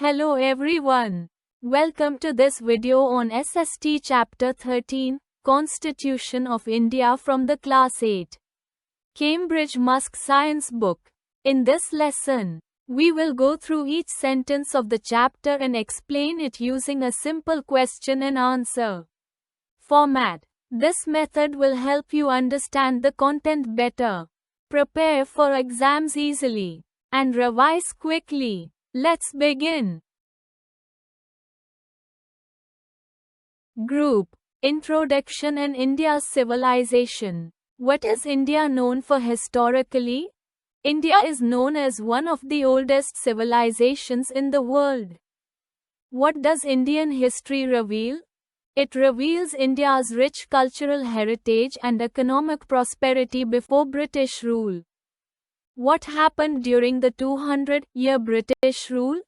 Hello everyone. Welcome to this video on SST Chapter 13, Constitution of India from the Class 8 Cambridge Musk Science book. In this lesson, we will go through each sentence of the chapter and explain it using a simple question and answer format. This method will help you understand the content better, prepare for exams easily, and revise quickly. Let's begin. Group Introduction and India's Civilization. What is India known for historically? India is known as one of the oldest civilizations in the world. What does Indian history reveal? It reveals India's rich cultural heritage and economic prosperity before British rule. What happened during the 200-year British rule?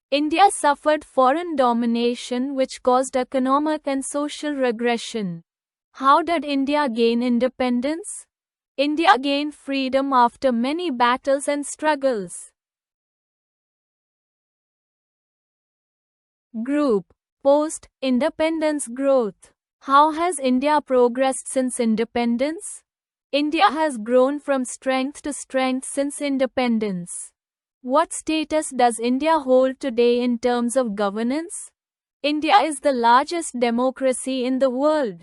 India suffered foreign domination which caused economic and social regression. How did India gain independence? India gained freedom after many battles and struggles. Group Post-independence growth. How has India progressed since independence? India has grown from strength to strength since independence. What status does India hold today in terms of governance? India is the largest democracy in the world.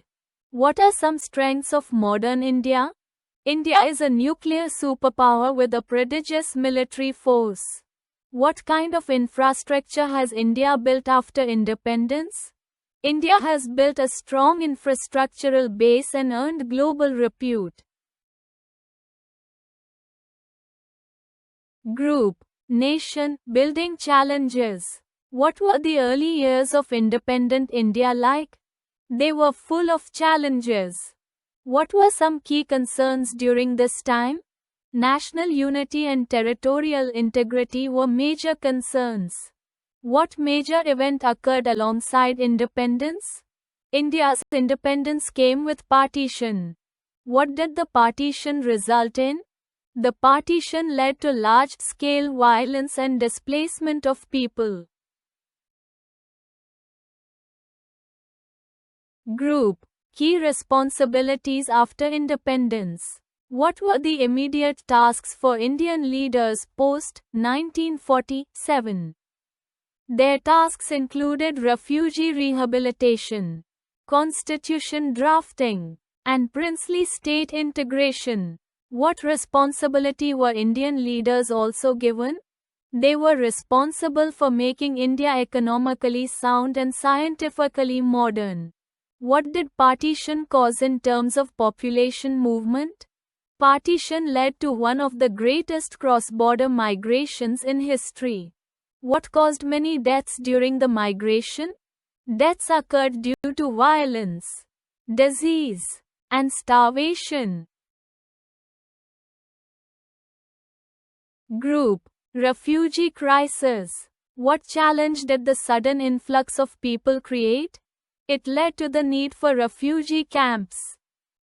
What are some strengths of modern India? India is a nuclear superpower with a prodigious military force. What kind of infrastructure has India built after independence? India has built a strong infrastructural base and earned global repute. Group Nation Building Challenges. What were the early years of independent India like? They were full of challenges. What were some key concerns during this time? National unity and territorial integrity were major concerns. What major event occurred alongside independence? India's independence came with partition. What did the partition result in? The partition led to large-scale violence and displacement of people. Group Key responsibilities after independence. What were the immediate tasks for Indian leaders post-1947? Their tasks included refugee rehabilitation, constitution drafting, and princely state integration. What responsibility were Indian leaders also given? They were responsible for making India economically sound and scientifically modern. What did partition cause in terms of population movement? Partition led to one of the greatest cross-border migrations in history. What caused many deaths during the migration? Deaths occurred due to violence, disease, and starvation. Group Refugee Crisis. What challenge did the sudden influx of people create? It led to the need for refugee camps.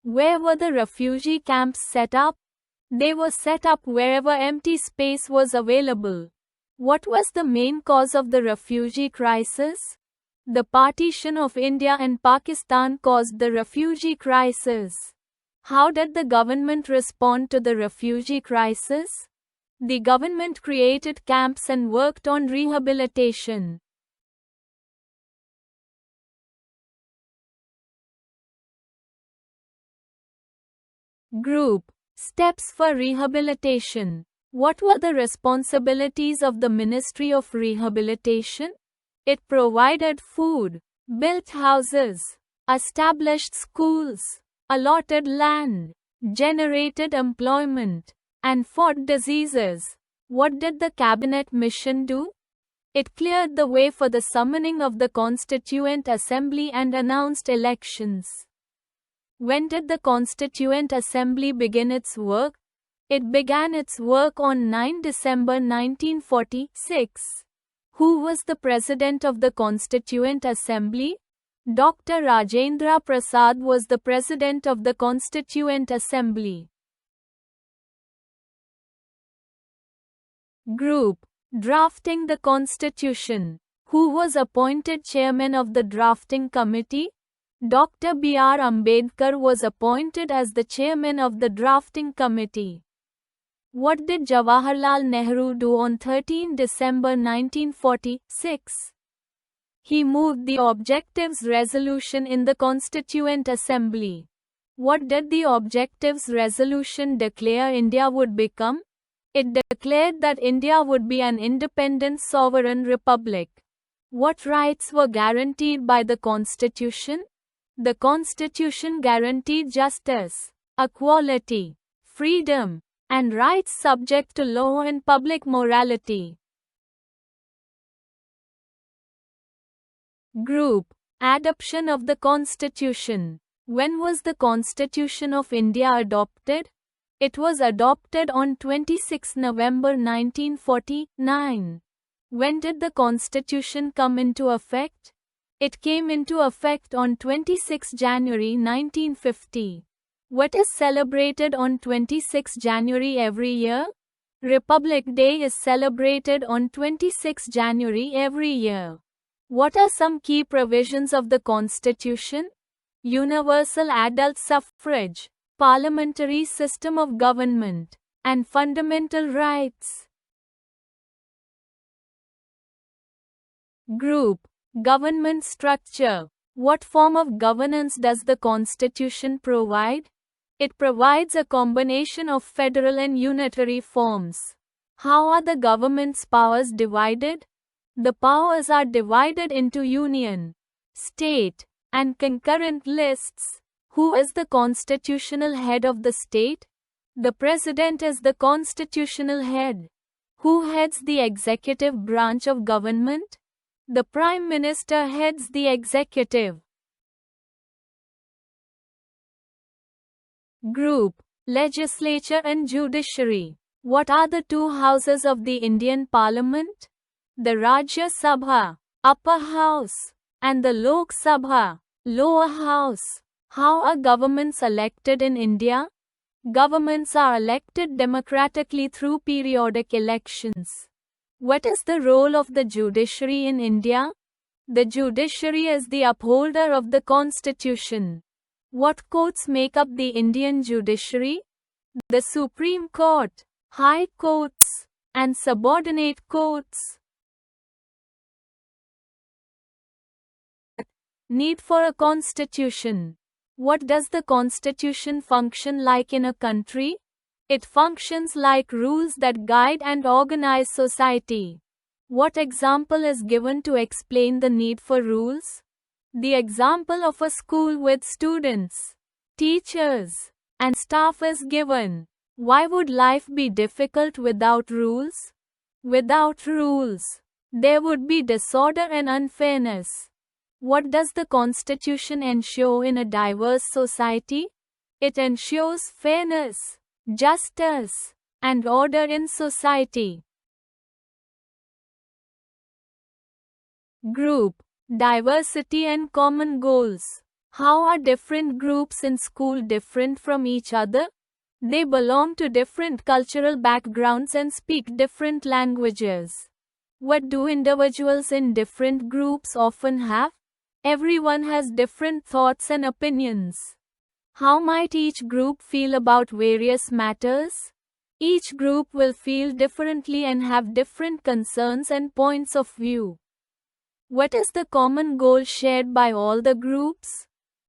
Where were the refugee camps set up? They were set up wherever empty space was available. What was the main cause of the refugee crisis? The partition of India and Pakistan caused the refugee crisis. How did the government respond to the refugee crisis? The government created camps and worked on rehabilitation. Group Steps for Rehabilitation. What were the responsibilities of the Ministry of Rehabilitation? It provided food, built houses, established schools, allotted land, generated employment, and fought diseases. What did the cabinet mission do? It cleared the way for the summoning of the Constituent Assembly and announced elections. When did the Constituent Assembly begin its work? It began its work on 9 December 1946. Who was the President of the Constituent Assembly? Dr. Rajendra Prasad was the President of the Constituent Assembly. Group Drafting the Constitution. Who was appointed chairman of the drafting committee? Dr. B.R. Ambedkar was appointed as the chairman of the drafting committee. What did Jawaharlal Nehru do on 13 December 1946? He moved the Objectives Resolution in the Constituent Assembly. What did the Objectives Resolution declare India would become? It declared that India would be an independent sovereign republic. What rights were guaranteed by the Constitution? The Constitution guaranteed justice, equality, freedom, and rights subject to law and public morality. Group. Adoption of the Constitution. When was the Constitution of India adopted? It was adopted on 26 November 1949. When did the Constitution come into effect? It came into effect on 26 January 1950. What is celebrated on 26 January every year? Republic Day is celebrated on 26 January every year. What are some key provisions of the Constitution? Universal adult suffrage, parliamentary system of government, and fundamental rights. Group. Government structure. What form of governance does the Constitution provide? It provides a combination of federal and unitary forms. How are the government's powers divided? The powers are divided into union, state, and concurrent lists. Who is the constitutional head of the state? The President is the constitutional head. Who heads the executive branch of government? The Prime Minister heads the executive. Group. Legislature and Judiciary. What are the two houses of the Indian Parliament? The Rajya Sabha, Upper House, and the Lok Sabha, Lower House. How are governments elected in India? Governments are elected democratically through periodic elections. What is the role of the judiciary in India? The judiciary is the upholder of the Constitution. What courts make up the Indian judiciary? The Supreme Court, High Courts, and subordinate courts. Need for a constitution. What does the Constitution function like in a country? It functions like rules that guide and organize society. What example is given to explain the need for rules? The example of a school with students, teachers, and staff is given. Why would life be difficult without rules? Without rules, there would be disorder and unfairness. What does the Constitution ensure in a diverse society? It ensures fairness, justice, and order in society. Group. Diversity and common goals. How are different groups in school different from each other? They belong to different cultural backgrounds and speak different languages. What do individuals in different groups often have? Everyone has different thoughts and opinions. How might each group feel about various matters? Each group will feel differently and have different concerns and points of view. What is the common goal shared by all the groups?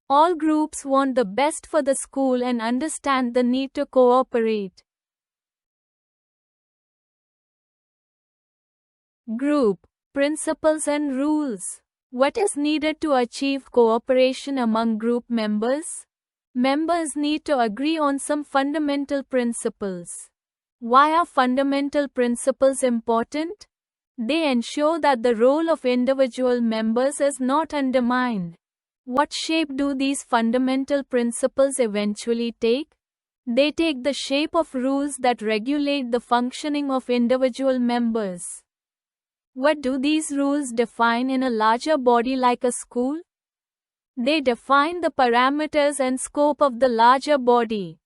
All groups want the best for the school and understand the need to cooperate. Group. Principles and rules. What is needed to achieve cooperation among group members? Members need to agree on some fundamental principles. Why are fundamental principles important? They ensure that the role of individual members is not undermined. What shape do these fundamental principles eventually take? They take the shape of rules that regulate the functioning of individual members. What do these rules define in a larger body like a school? They define the parameters and scope of the larger body.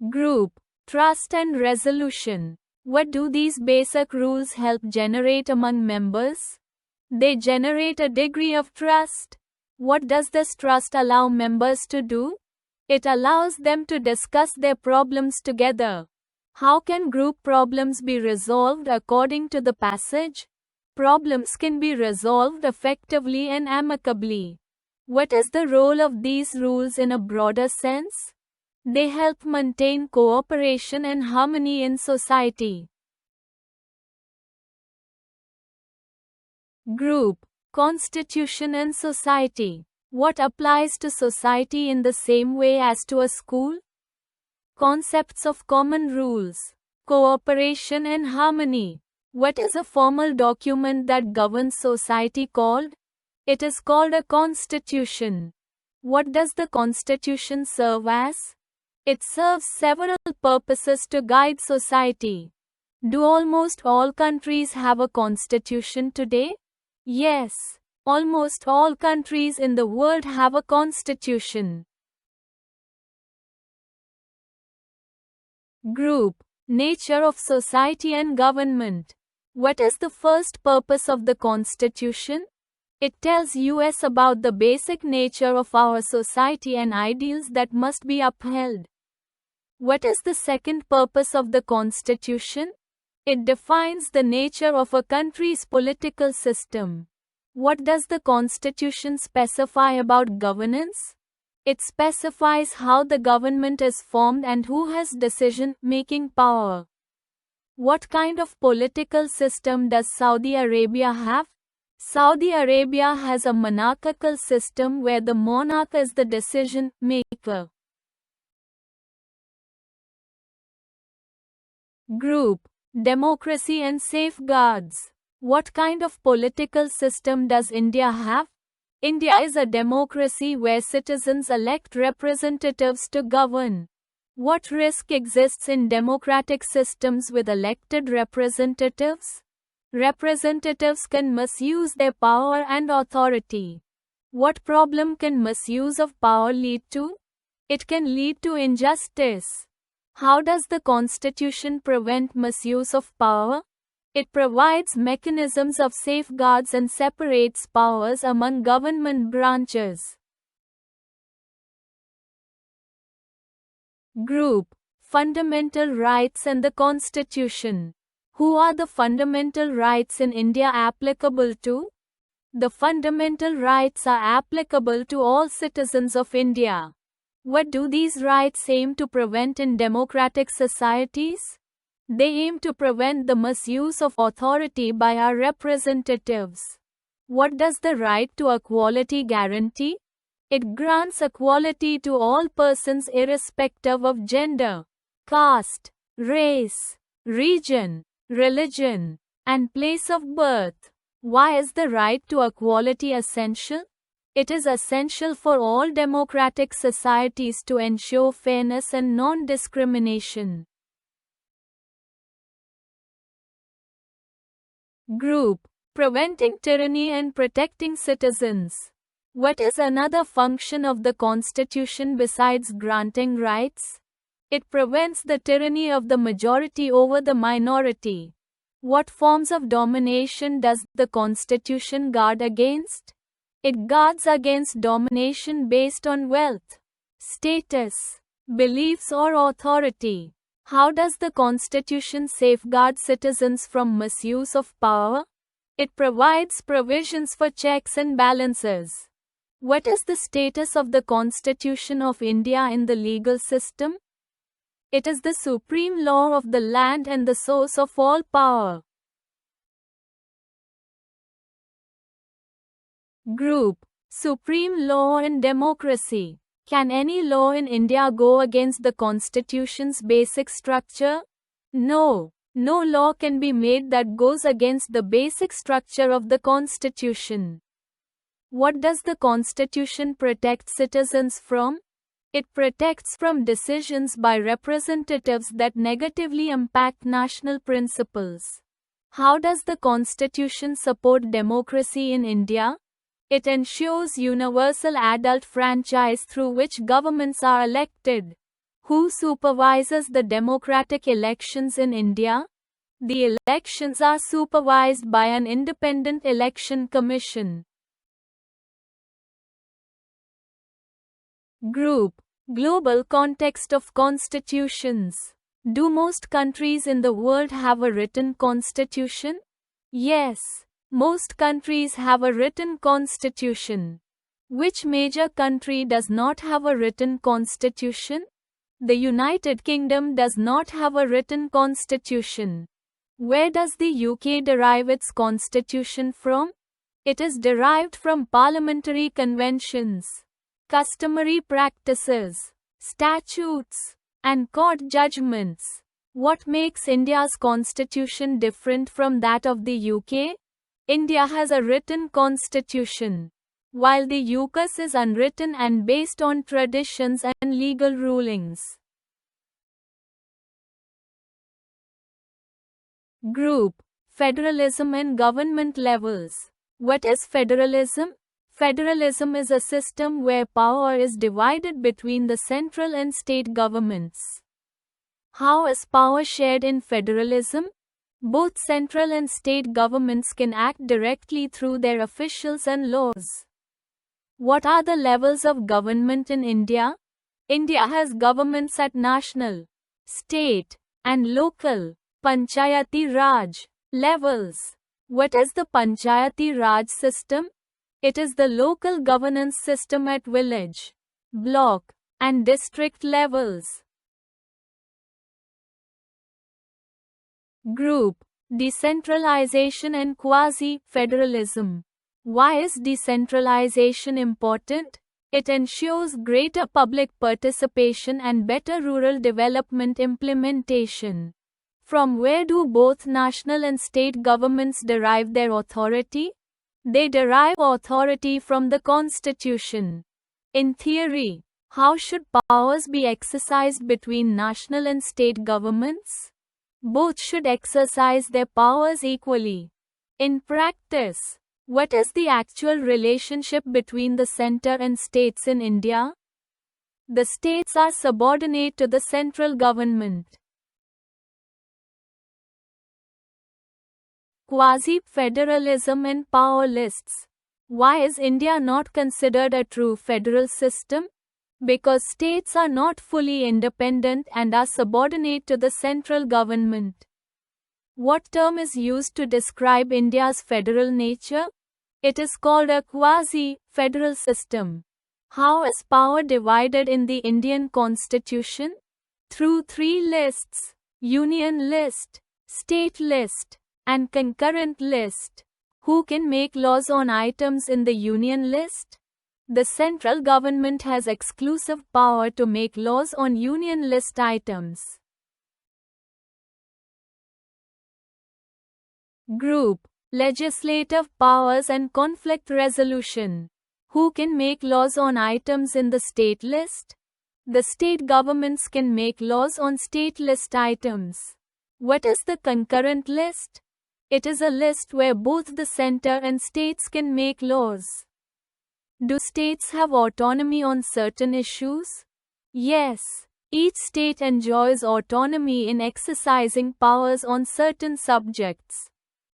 Group. Trust and resolution. What do these basic rules help generate among members? They generate a degree of trust. What does this trust allow members to do? It allows them to discuss their problems together. How can group problems be resolved according to the passage? Problems can be resolved effectively and amicably. What is the role of these rules in a broader sense? They help maintain cooperation and harmony in society. Group, constitution and society. What applies to society in the same way as to a school? Concepts of common rules, cooperation and harmony. What is a formal document that governs society called? It is called a constitution. What does the constitution serve as? It serves several purposes to guide society. Do almost all countries have a constitution today? Yes, almost all countries in the world have a constitution. Group, nature of society and government. What is the first purpose of the constitution? It tells us about the basic nature of our society and ideals that must be upheld. What is the second purpose of the constitution? It defines the nature of a country's political system. What does the constitution specify about governance? It specifies how the government is formed and who has decision-making power. What kind of political system does Saudi Arabia have? Saudi Arabia has a monarchical system where the monarch is the decision maker. Group, democracy and safeguards. What kind of political system does India have? India is a democracy where citizens elect representatives to govern. What risk exists in democratic systems with elected representatives? Representatives can misuse their power and authority. What problem can misuse of power lead to? It can lead to injustice. How does the Constitution prevent misuse of power? It provides mechanisms of safeguards and separates powers among government branches. Group, fundamental rights and the Constitution. Who are the fundamental rights in India applicable to? The fundamental rights are applicable to all citizens of India. What do these rights aim to prevent in democratic societies? They aim to prevent the misuse of authority by our representatives. What does the right to equality guarantee? It grants equality to all persons irrespective of gender, caste, race, region, religion, and place of birth. Why is the right to equality essential? It is essential for all democratic societies to ensure fairness and non-discrimination. Group, preventing tyranny and protecting citizens. What is another function of the Constitution besides granting rights? It prevents the tyranny of the majority over the minority. What forms of domination does the Constitution guard against? It guards against domination based on wealth, status, beliefs or authority. How does the Constitution safeguard citizens from misuse of power? It provides provisions for checks and balances. What is the status of the Constitution of India in the legal system? It is the supreme law of the land and the source of all power. Group, supreme law and democracy. Can any law in India go against the Constitution's basic structure? No. No law can be made that goes against the basic structure of the Constitution. What does the Constitution protect citizens from? It protects from decisions by representatives that negatively impact national principles. How does the Constitution support democracy in India? It ensures universal adult franchise through which governments are elected. Who supervises the democratic elections in India? The elections are supervised by an independent election commission. Group. Global context of constitutions. Do most countries in the world have a written constitution? Yes. Most countries have a written constitution. Which major country does not have a written constitution? The United Kingdom does not have a written constitution. Where does the UK derive its constitution from? It is derived from parliamentary conventions, customary practices, statutes, and court judgments. What makes India's constitution different from that of the UK? India has a written constitution, while the UK's is unwritten and based on traditions and legal rulings. Group. Federalism and government levels. What is federalism? Federalism is a system where power is divided between the central and state governments. How is power shared in federalism? Both central and state governments can act directly through their officials and laws. What are the levels of government in India? India has governments at national, state, and local, Panchayati Raj, levels. What is the Panchayati Raj system? It is the local governance system at village, block, and district levels. Group. Decentralization and quasi-federalism. Why is decentralization important? It ensures greater public participation and better rural development implementation. From where do both national and state governments derive their authority? They derive authority from the Constitution. In theory, how should powers be exercised between national and state governments? Both should exercise their powers equally. In practice, what is the actual relationship between the center and states in India? The states are subordinate to the central government. Quasi-federalism and power lists. Why is India not considered a true federal system? Because states are not fully independent and are subordinate to the central government. What term is used to describe India's federal nature? It is called a quasi-federal system. How is power divided in the Indian Constitution? Through three lists: Union List, State List, and Concurrent List. Who can make laws on items in the Union List? The central government has exclusive power to make laws on Union List items. Group. Legislative powers and conflict resolution. Who can make laws on items in the state list? The state governments can make laws on state list items. What is the concurrent list? It is a list where both the center and states can make laws. Do states have autonomy on certain issues? Yes. Each state enjoys autonomy in exercising powers on certain subjects.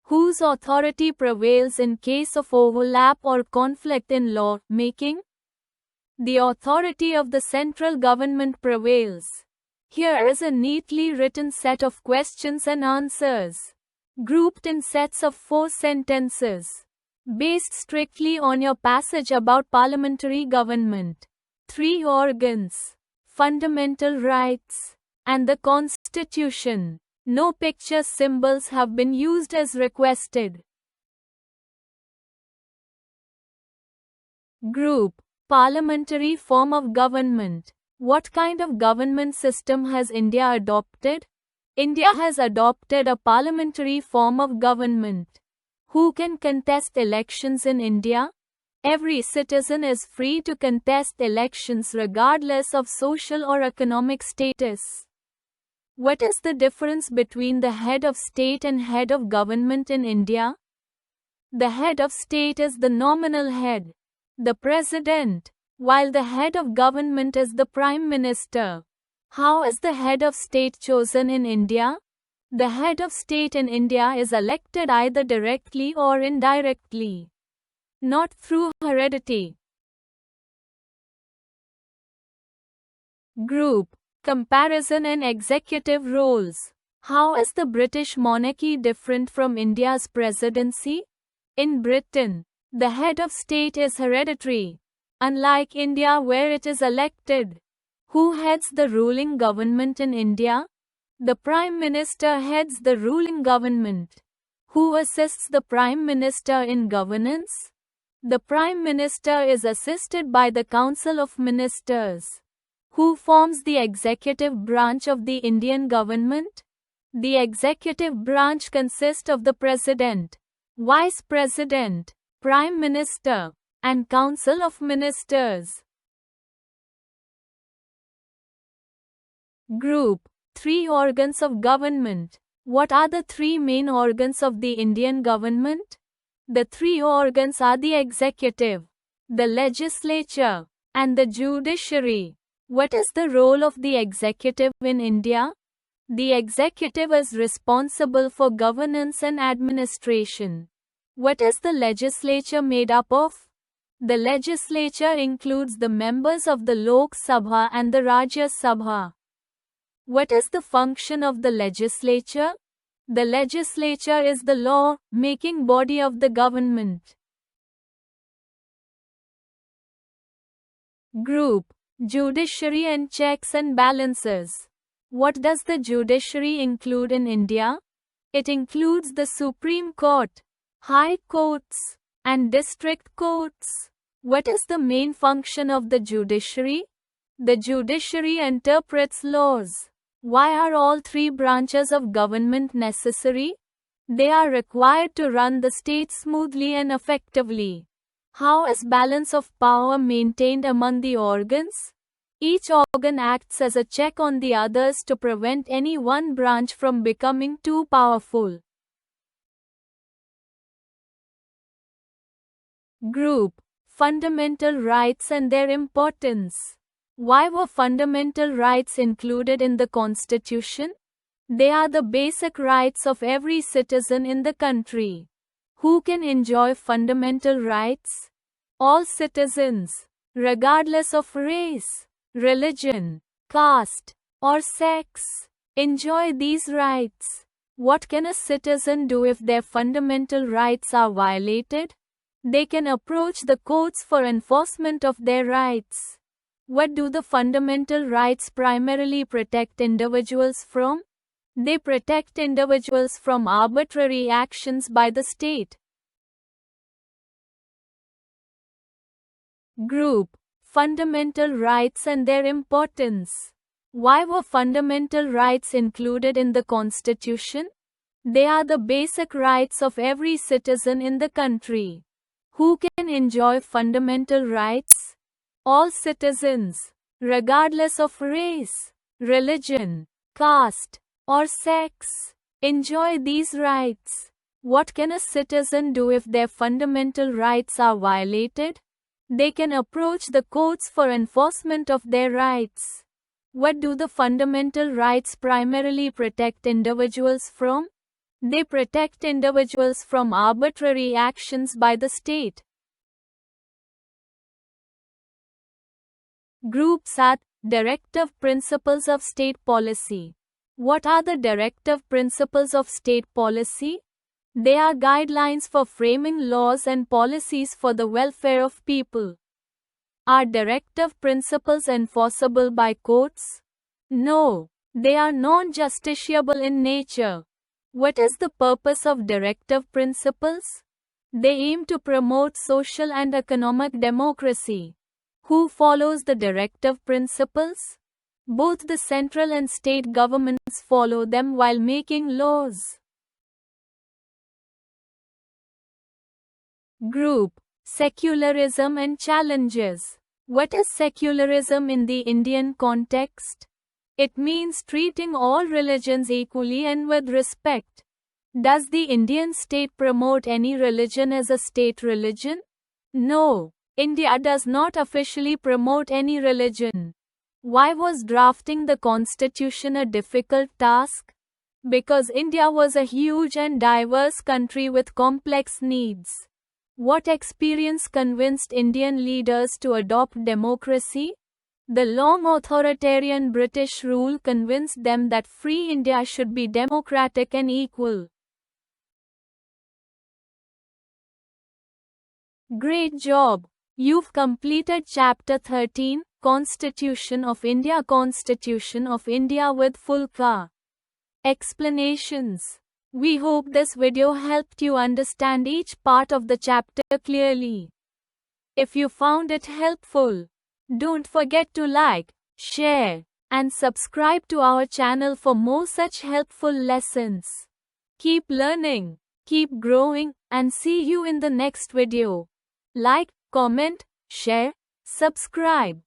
Whose authority prevails in case of overlap or conflict in law making? The authority of the central government prevails. Here is a neatly written set of questions and answers, grouped in sets of 4 sentences, based strictly on your passage about parliamentary government, 3 organs, fundamental rights, and the Constitution. No picture symbols have been used as requested. Group. Parliamentary form of government. What kind of government system has India adopted? India has adopted a parliamentary form of government. Who can contest elections in India? Every citizen is free to contest elections regardless of social or economic status. What is the difference between the head of state and head of government in India? The head of state is the nominal head, the president, while the head of government is the prime minister. How is the head of state chosen in India? The head of state in India is elected either directly or indirectly, not through heredity. Group comparison and executive roles. How is the British monarchy different from India's presidency? In Britain, the head of state is hereditary, unlike India where it is elected. Who heads the ruling government in India? The Prime Minister heads the ruling government. Who assists the Prime Minister in governance? The Prime Minister is assisted by the Council of Ministers. Who forms the executive branch of the Indian government? The executive branch consists of the President, Vice President, Prime Minister, and Council of Ministers. Group 3 organs of government. What are the 3 main organs of the Indian government? The 3 organs are the executive, the legislature, and the judiciary. What is the role of the executive in India? The executive is responsible for governance and administration. What is the legislature made up of? The legislature includes the members of the Lok Sabha and the Rajya Sabha. What is the function of the legislature? The legislature is the law-making body of the government. Group Judiciary and checks and balances. What does the judiciary include in India? It includes the Supreme Court, High Courts, and District Courts. What is the main function of the judiciary? The judiciary interprets laws. Why are all 3 branches of government necessary? They are required to run the state smoothly and effectively. How is balance of power maintained among the organs? Each organ acts as a check on the others to prevent any one branch from becoming too powerful. Group Fundamental rights and their importance. Why were fundamental rights included in the Constitution? They are the basic rights of every citizen in the country. Who can enjoy fundamental rights? All citizens, regardless of race, religion, caste, or sex, enjoy these rights. What can a citizen do if their fundamental rights are violated? They can approach the courts for enforcement of their rights. What do the fundamental rights primarily protect individuals from? They protect individuals from arbitrary actions by the state. Group Fundamental rights and their importance. Why were fundamental rights included in the Constitution? They are the basic rights of every citizen in the country. Who can enjoy fundamental rights? All citizens, regardless of race, religion, caste, or sex, enjoy these rights. What can a citizen do if their fundamental rights are violated? They can approach the courts for enforcement of their rights. What do the fundamental rights primarily protect individuals from? They protect individuals from arbitrary actions by the state. Group 7 Directive Principles of State Policy. What are the directive principles of state policy? They are guidelines for framing laws and policies for the welfare of people. Are directive principles enforceable by courts? No, they are non-justiciable in nature. What is the purpose of directive principles? They aim to promote social and economic democracy. Who follows the directive principles? Both the central and state governments follow them while making laws. Group Secularism and challenges. What is secularism in the Indian context? It means treating all religions equally and with respect. Does the Indian state promote any religion as a state religion? No. India does not officially promote any religion. Why was drafting the constitution a difficult task? Because India was a huge and diverse country with complex needs. What experience convinced Indian leaders to adopt democracy? The long authoritarian British rule convinced them that free India should be democratic and equal. Great job! You've completed Chapter 13, Constitution of India with full explanations. We hope this video helped you understand each part of the chapter clearly. If you found it helpful, don't forget to like, share, and subscribe to our channel for more such helpful lessons. Keep learning, keep growing, and see you in the next video. Like, comment, share, subscribe.